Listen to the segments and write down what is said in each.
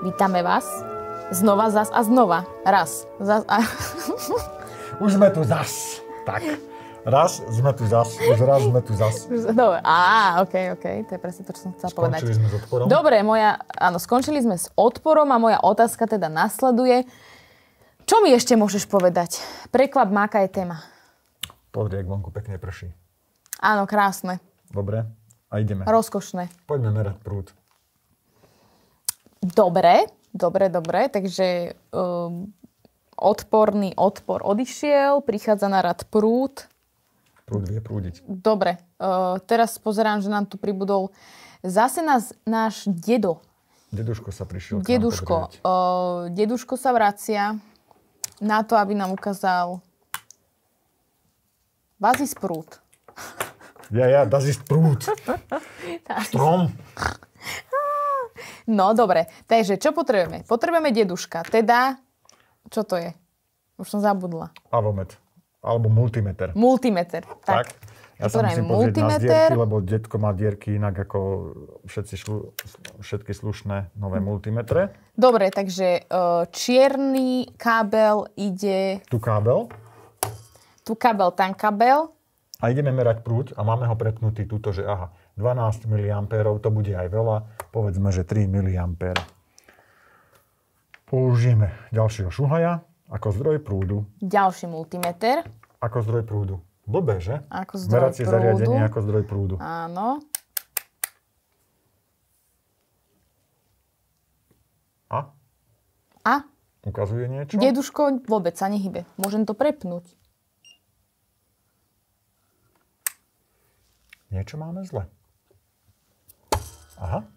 Vítame vás. Znova, zas a znova. Raz, zas a... Už sme tu zas. Tak. Raz sme tu zas. Už raz sme tu zas. Dobre. OK. To je presne to, čo som chcela povedať. Skončili sme s odporom. Dobre, skončili sme s odporom a moja otázka teda nasleduje. Čo mi ešte môžeš povedať? Prekvap ma, aká je téma. Pozri, jak vonku pekne prší. Áno, krásne. Dobre. A ideme. Rozkošné. Poďme merať prúd. Dobre. Takže odporný odpor odišiel, prichádza na rad prúd. Prúd vie prúdiť. Dobre. Teraz pozerám, že nám tu pribudol zase náš dedo. Deduško sa prišiel. Deduško sa vracia na to, aby nám ukázal bazis prúd. Ja, das ist prúd. Strom. No, dobre. Takže, čo potrebujeme? Potrebujeme deduška. Teda, čo to je? Už som zabudla. Avomet. Alebo multimeter. Multimeter. Tak. Ja sa musím pozrieť na dierky, lebo detko má dierky inak ako všetky slušné nové multimetre. Dobre, takže čierny kábel ide... Tu kábel, tam kábel. A ideme merať prúd a máme ho prepnutý tuto, že 12 mA, to bude aj veľa. Povedzme, že 3 mA. Použijeme ďalšieho šuhaja ako zdroj prúdu. Ďalší multimeter. Ako zdroj prúdu. Blbé, že? Ako zdroj Meracie prúdu. Zariadenie ako zdroj prúdu. Áno. A? Ukazuje niečo? Deduško vôbec sa nehybe. Môžem to prepnúť. Niečo máme zle. Aha.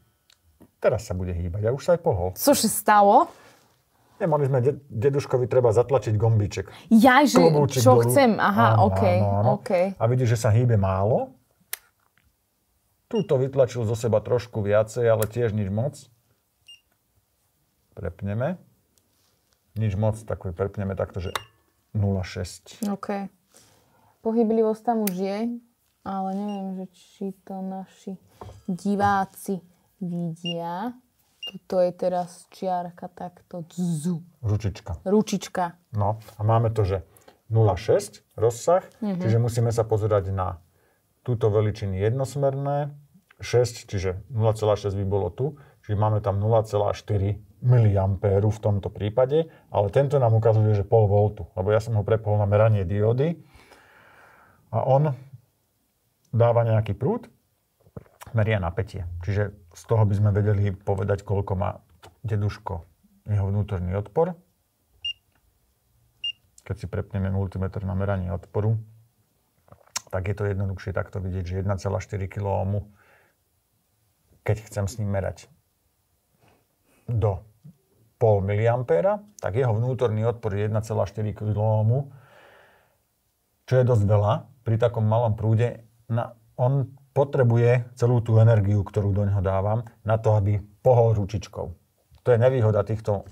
Teraz sa bude hýbať. A už sa aj pohol. Cože stalo? Nemali sme deduškovi treba zatlačiť gombíček. Že Klobúčik čo dolu. chcem. Aha, Áno, OK. A vidíš, že sa hýbe málo. Tuto vytlačil zo seba trošku viacej, ale tiež nič moc. Prepneme. Nič moc, tak prepneme takto, že 0,6. OK. Pohyblivosť tam už je, ale neviem, že či to naši diváci vidia. Tuto je teraz čiarka takto. Ručička. No a máme to, že 0,6 rozsah, čiže musíme sa pozerať na túto veličiny jednosmerné. 6, čiže 0,6 by bolo tu, čiže máme tam 0,4 mA v tomto prípade, ale tento nám ukazuje, že 0,5 V, lebo ja som ho prepol na meranie diódy a on dáva nejaký prúd, meria napätie. Čiže z toho by sme vedeli povedať, koľko má deduško jeho vnútorný odpor. Keď si prepneme multimeter na meranie odporu, tak je to jednoduchšie takto vidieť, že 1,4 kΩ, keď chcem s ním merať do 0,5 mA, tak jeho vnútorný odpor je 1,4 kΩ, čo je dosť veľa pri takom malom prúde. On potrebuje celú tú energiu, ktorú do neho dávam, na to, aby pohol ručičkou. To je nevýhoda týchto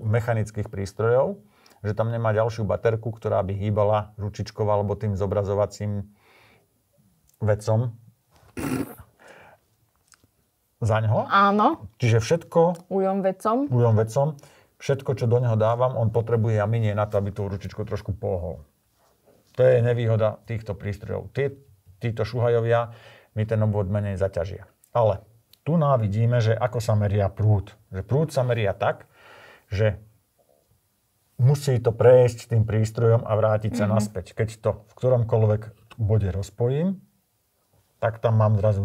mechanických prístrojov, že tam nemá ďalšiu baterku, ktorá by hýbala ručičkou alebo tým zobrazovacím vecom zaňho. Áno. Čiže všetko... Ujom vecom. Všetko, čo do neho dávam, on potrebuje a minie na to, aby tú ručičkou trošku pohol. To je nevýhoda týchto prístrojov. Títo šuhajovia mi ten obvod menej zaťažia. Ale tu vidíme, že ako sa meria prúd. Že prúd sa meria tak, že musí to prejsť tým prístrojom a vrátiť sa naspäť. Keď to v ktoromkoľvek bode rozpojím, tak tam mám zrazu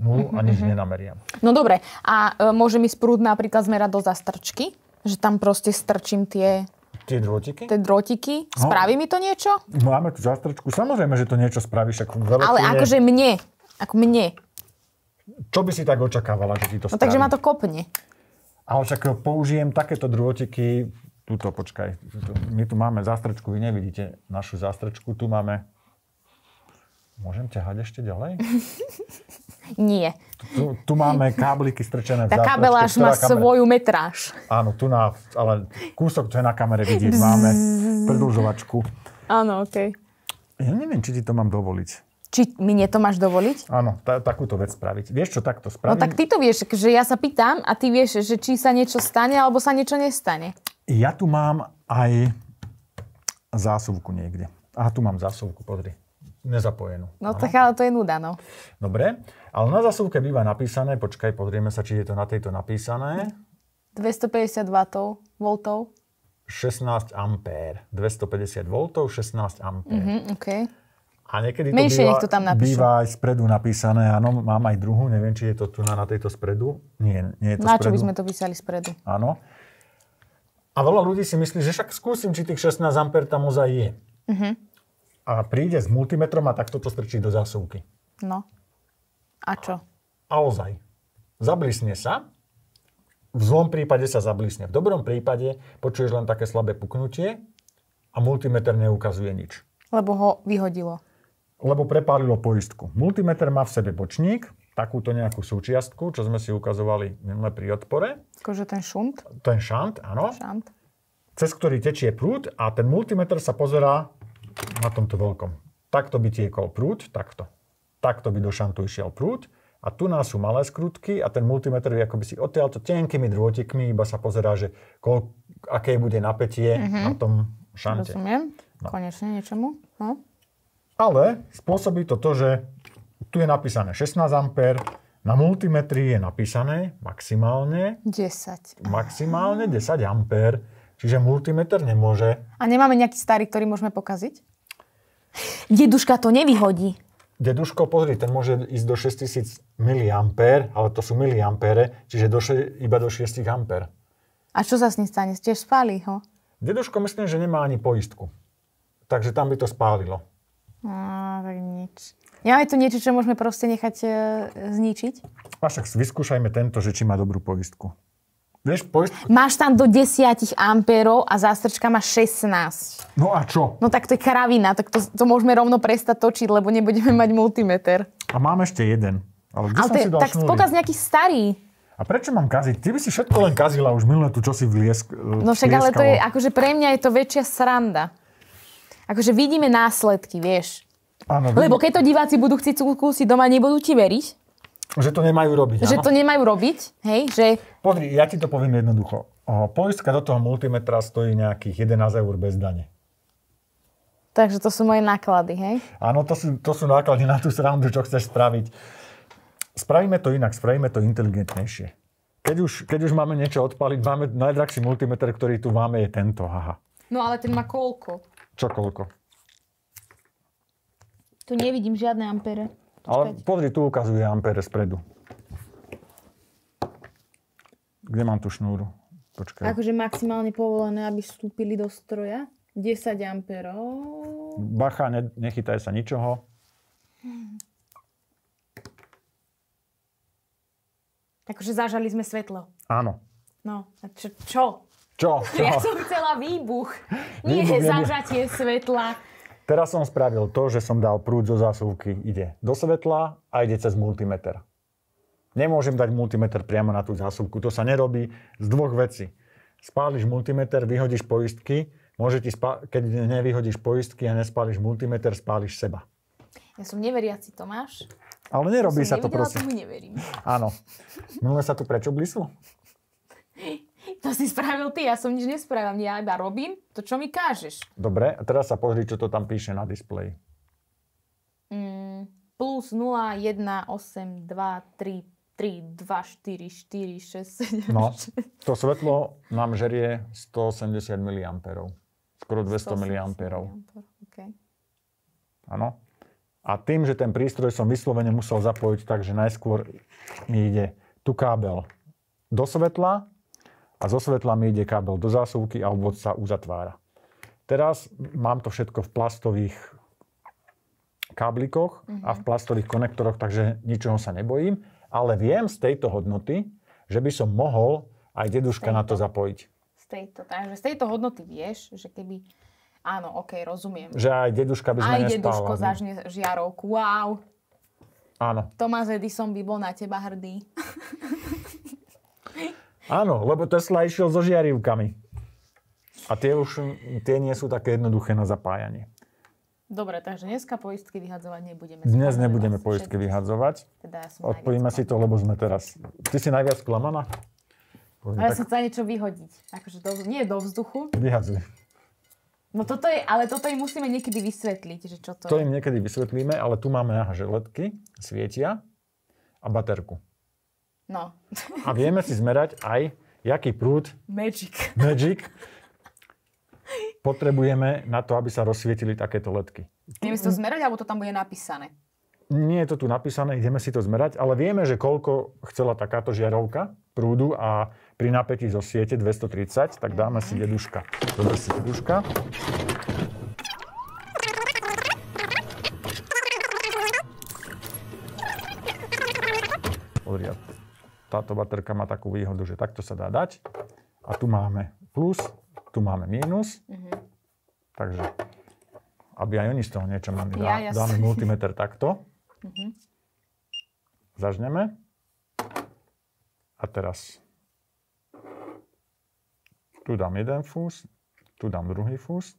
nulu a nič nenameriam. No dobre. A môže mi prúd napríklad zmerať do zastrčky? Že tam proste strčím tie drôtiky? Spraví mi to niečo? Máme tu zastrčku. Samozrejme, že to niečo spraví. Ale akože mne. Čo by si tak očakávala, že ti to spraví? No takže ma to kopne. Ale však použijem takéto drôtiky. Tuto, počkaj. My tu máme zástrčku. Vy nevidíte našu zástrčku. Tu máme... Môžem ťahať ešte ďalej? Nie. Tu máme kábliky strčené v zástrčke. Tá kabeláž má svoju metráž. Áno, ale kúsok, to je na kamere vidieť. Máme predĺžovačku. Áno, okej. Ja neviem, či ti to mám dovoliť. Či mi nie to máš dovoliť? Áno, takúto vec spraviť. Vieš čo, takto No spravím? tak ty to vieš, že ja sa pýtam a ty vieš, že či sa niečo stane, alebo sa niečo nestane. Ja tu mám aj zásuvku niekde. Aha, tu mám zásuvku, pozri. Nezapojenú. No tak ale to je nuda, no. Dobre, ale na zásuvke býva napísané, počkaj, pozrieme sa, či je to na tejto napísané. 250 voltov. 16 ampér. 250 voltov, 16 ampér. OK. A niekedy to Menšie nech to tam napíšu. býva aj spredu napísané. Áno, mám aj druhú, neviem, či je to tu na tejto spredu. Nie je to Na čo spredu. by sme to písali spredu? Áno. A veľa ľudí si myslí, že však skúsim, či tých 16 ampér tam ozaj je. A príde s multimetrom a takto to strčí do zásuvky. No. A čo? A ozaj. Zablisne sa. V zlom prípade sa zablisne. V dobrom prípade počuješ len také slabé puknutie a multimeter neukazuje nič. Lebo ho vyhodilo. Lebo prepálilo poistku. Multimeter má v sebe bočník, takúto nejakú súčiastku, čo sme si ukazovali minule pri odpore. Akože ten šunt. Ten šant, áno. Šant. Cez ktorý tečie prúd a ten multimeter sa pozerá na tomto veľkom. Takto by tiekol prúd, takto. Takto by do šantu išiel prúd a tu nás sú malé skrutky a ten multimeter je akoby si odtiaľto tenkými drôtikmi iba sa pozerá, že aké bude napätie na tom šante. Rozumiem. No. Konečne niečomu. No. Ale spôsobí to, že tu je napísané 16 ampér, na multimetri je napísané maximálne 10. 10 ampér. Čiže multimeter nemôže. A nemáme nejaký starý, ktorý môžeme pokaziť? Deduška to nevyhodí. Deduško, pozri, ten môže ísť do 6000 mA, ale to sú miliampére, čiže iba do 6 ampér. A čo sa s ním stane? Tiež spálí ho? Deduško myslím, že nemá ani poistku. Takže tam by to spálilo. Tak nič. Nemáme tu niečo, čo môžeme proste nechať zničiť? A však vyskúšajme tento, že či má dobrú poistku. Vieš, Máš tam do 10 ampérov a zástrčka má 16. No a čo? No tak to je kravina, tak to môžeme rovno prestať točiť, lebo nebudeme mať multimeter. A mám ešte jeden. Ale kde som si dal tak šnúry? pokaz nejaký starý. A prečo mám kaziť? Ty by si všetko len kazila už minulé tu, čo si No však ale to je, akože pre mňa je to väčšia sranda. Akože vidíme následky, vieš. Áno, Lebo keď to diváci budú chcieť skúsiť doma, nebudú ti veriť. Že to nemajú robiť, áno? Že to nemajú robiť, hej, že... Pozri, ja ti to poviem jednoducho. Poistka do toho multimetra stojí nejakých 11 eur bez dane. Takže to sú moje náklady, hej? Áno, to sú náklady na tú srandu, čo chceš spraviť. Spravíme to inak, spravíme to inteligentnejšie. Keď už máme niečo odpaliť, máme najdrahší multimeter, ktorý tu máme, je tento, haha. No ale ten má koľko? Čo koľko? Tu nevidím žiadne ampere. Ale pozri, tu ukazuje ampere spredu. Kde mám tú šnúru? Počkaj. Akože maximálne povolené, aby vstúpili do stroja. 10 amperov. Bacha, nechytaj sa ničoho. Akože zažali sme svetlo. Áno. No, a čo? Čo? Ja som chcela výbuch. Nie zažatie svetla. Teraz som spravil to, že som dal prúd zo zásuvky. Ide do svetla a ide cez multimeter. Nemôžem dať multimeter priamo na tú zásuvku. To sa nerobí z dvoch vecí. Spáliš multimeter, vyhodíš poistky. Keď nevyhodíš poistky a nespáliš multimeter, spáliš seba. Ja som neveriaci, Tomáš. Ale nerobí sa to proste. Tomu neverím. Áno. Minule sa tu prečo blislo? To si spravil ty, ja som nič nespravil. Ja iba robím to, čo mi kážeš. Dobre, a teraz sa pozri, čo to tam píše na displeji. Plus 0, 1, 8, 2, 3, 3, 2, 4, 4, 6, 7. No, to svetlo nám žerie 180 mA. Skoro 200 mA. Okay. Áno. A tým, že ten prístroj som vyslovene musel zapojiť, takže najskôr mi ide tu kábel do svetla a zo svetla mi ide kábel do zásuvky a obvod sa uzatvára. Teraz mám to všetko v plastových káblikoch a v plastových konektoroch, takže ničoho sa nebojím, ale viem z tejto hodnoty, že by som mohol aj deduška na to zapojiť. Takže z tejto hodnoty vieš, že keby... Áno, rozumiem. Že aj deduška by sme nespála. Aj deduško zažne žiarovku, wow. Áno. Thomas Edison by bol na teba hrdý. Áno, lebo Tesla išiel so žiarivkami. A tie nie sú také jednoduché na zapájanie. Dobre, takže dneska poistky vyhadzovať nebudeme. Dnes nebudeme poistky vyhadzovať. Teda ja som Odpojíme si to, lebo sme teraz... Ty si najviac sklamaná? Ale ja som chcela niečo vyhodiť. Akože nie do vzduchu. Vyhadzuj. No toto je, ale toto im musíme niekedy vysvetliť, že čo to je. To im niekedy vysvetlíme, ale tu máme želetky, svietia a baterku. No. A vieme si zmerať aj, jaký prúd Magic potrebujeme na to, aby sa rozsvietili takéto ledky. Vieme si to zmerať, alebo to tam bude napísané? Nie je to tu napísané, ideme si to zmerať, ale vieme, že koľko chcela takáto žiarovka prúdu a pri napätí zo siete 230, tak dáme si deduška. Dobre si deduška. Podri, táto baterka má takú výhodu, že takto sa dá dať. A tu máme plus, tu máme mínus. Takže, aby aj oni z toho niečo mali, dáme multimeter takto. Zažneme. A teraz tu dám jeden fús, tu dám druhý fús.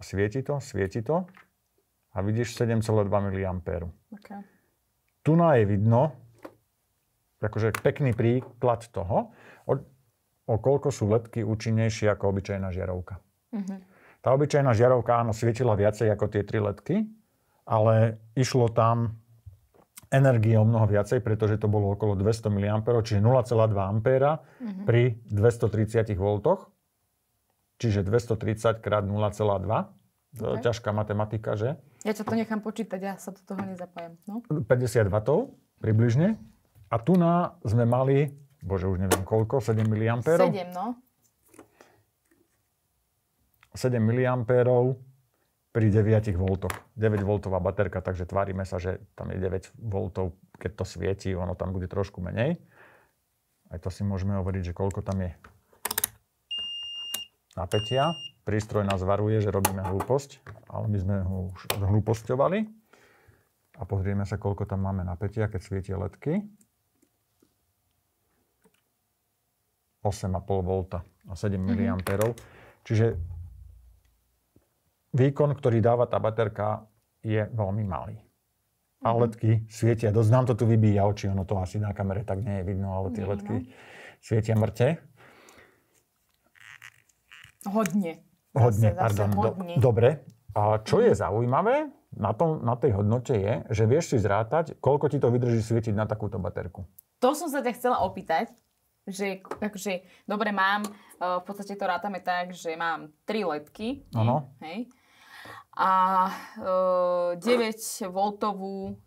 Svieti to. A vidíš 7,2 mA. Okay. Tu je vidno, akože pekný príklad toho, o koľko sú ledky účinnejšie ako obyčajná žiarovka. Tá obyčajná žiarovka, áno, svietila viacej ako tie 3 ledky, ale išlo tam energie o mnoho viacej, pretože to bolo okolo 200 mA, čiže 0,2 A pri 230 V. Čiže 230 krát 0,2. Okay. Ťažká matematika, že? Ja to nechám počítať, ja sa do toho nezapájam. No? 50 W približne. A tu sme mali, bože, už neviem koľko, 7 mA. 7, no. 7 mA pri 9 V. 9-voltová baterka, takže tvárime sa, že tam je 9 V, keď to svieti, ono tam bude trošku menej. Aj to si môžeme hovoriť, že koľko tam je napätia. Prístroj nás varuje, že robíme hlúposť, ale my sme ho už odhlúposťovali. A pozrieme sa, koľko tam máme napätia, keď svietia ledky. 8,5 V a 7 mA. Čiže výkon, ktorý dáva tá baterka, je veľmi malý. A ledky svietia dosť. Nám to tu vybíja oči, ono to asi na kamere tak nie je vidno, ale tie ledky svietia mŕte. Hodne. Dobre. A čo je zaujímavé na tej hodnote je, že vieš si zrátať, koľko ti to vydrží svietiť na takúto baterku. To som sa ťa chcela opýtať, že akože, dobre mám, v podstate to rátame tak, že mám 3 ledky. Áno. Hej. A 9V,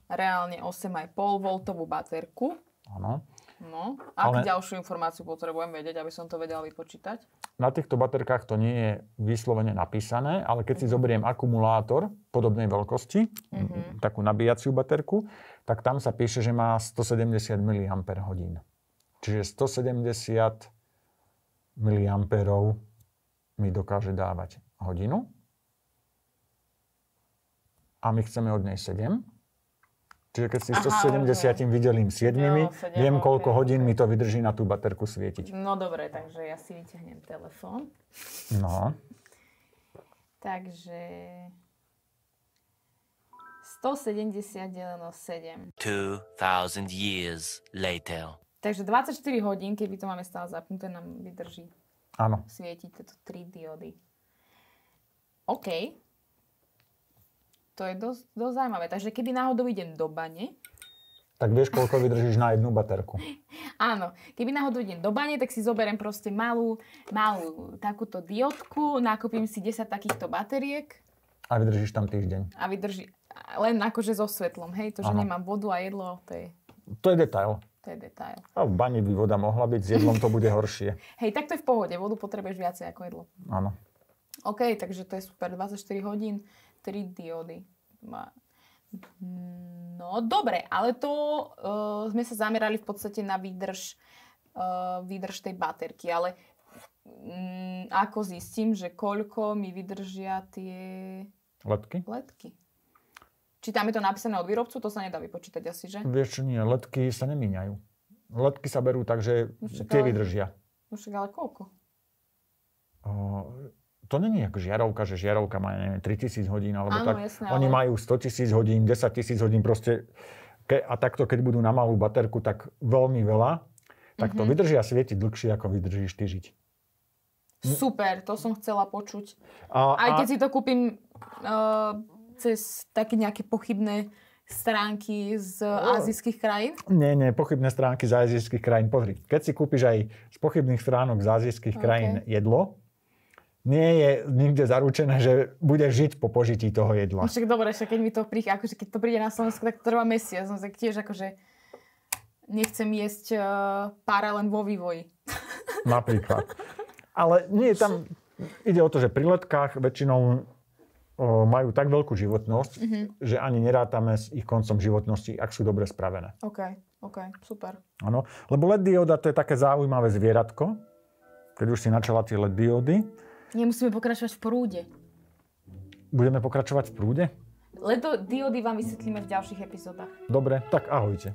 reálne 8,5V baterku. Áno. No, akú ďalšiu informáciu potrebujem vedieť, aby som to vedela vypočítať? Na týchto baterkách to nie je vyslovene napísané, ale keď si zoberiem akumulátor podobnej veľkosti, takú nabíjaciu baterku, tak tam sa píše, že má 170 mAh. Čiže 170 mA mi dokáže dávať hodinu. A my chceme od nej 7. Čiže keď si 170 vydelím 7, viem, koľko hodín mi to vydrží na tú baterku svietiť. No dobre, takže ja si vyťahnem telefón. No. Takže 170 deleno 7. 2000 years later. Takže 24 hodín, keby to máme stále zapnuté, nám vydrží svietiť tieto 3 diody. OK. To je dosť zaujímavé. Takže keby náhodou idem do bane... Tak vieš, koľko vydržíš na jednu baterku. Áno. Keby náhodou idem do bane, tak si zoberiem proste malú takúto diodku, nakúpim si 10 takýchto bateriek. A vydržíš tam týždeň. A vydrží len akože so svetlom, hej? To, že nemám vodu a jedlo, to je... To je detail. To je detail. A v bani by voda mohla byť, s jedlom to bude horšie. Hej, tak to je v pohode. Vodu potrebuješ viacej ako jedlo. Áno. OK, takže to je super. 24 hodín. 3 diody. No, dobre, ale to sme sa zamerali v podstate na výdrž tej baterky, ale ako zistím, že koľko mi vydržia tie ledky? Či tam je to napísané od výrobcu, to sa nedá vypočítať asi, že? Vieš čo, nie, ledky sa nemíňajú. Ledky sa berú tak, že tie vydržia. No však ale koľko? to není ako žiarovka, že žiarovka má, neviem, 3000 hodín, alebo áno, tak. Jasné, oni majú 100 000 hodín, 10 000 hodín, proste. A takto, keď budú na malú baterku, tak veľmi veľa, tak to vydržia svietiť dlhšie, ako vydržíš ty žiť. Super, to som chcela počuť. Aj keď si to kúpim cez také nejaké pochybné stránky z ázijských krajín? Nie, pochybné stránky z ázijských krajín. Pozri, keď si kúpiš aj z pochybných stránok z ázijských krajín jedlo, nie je nikde zaručené, že budeš žiť po požití toho jedla. Však dobre, keď mi to príde, akože keď to príde na Slovensku, tak to trvá mesiac. No tak tiež akože nechcem jesť pára len vo vývoji. Napríklad. Ale nie, tam ide o to, že pri letkách väčšinou majú tak veľkú životnosť, že ani nerátame s ich koncom životnosti, ak sú dobre spravené. OK, super. Áno, lebo LED dióda to je také zaujímavé zvieratko, keď už si načala tie LED diódy. Nemusíme pokračovať v prúde. Budeme pokračovať v prúde? LED diódy vám vysvetlíme v ďalších epizódach. Dobre, tak ahojte.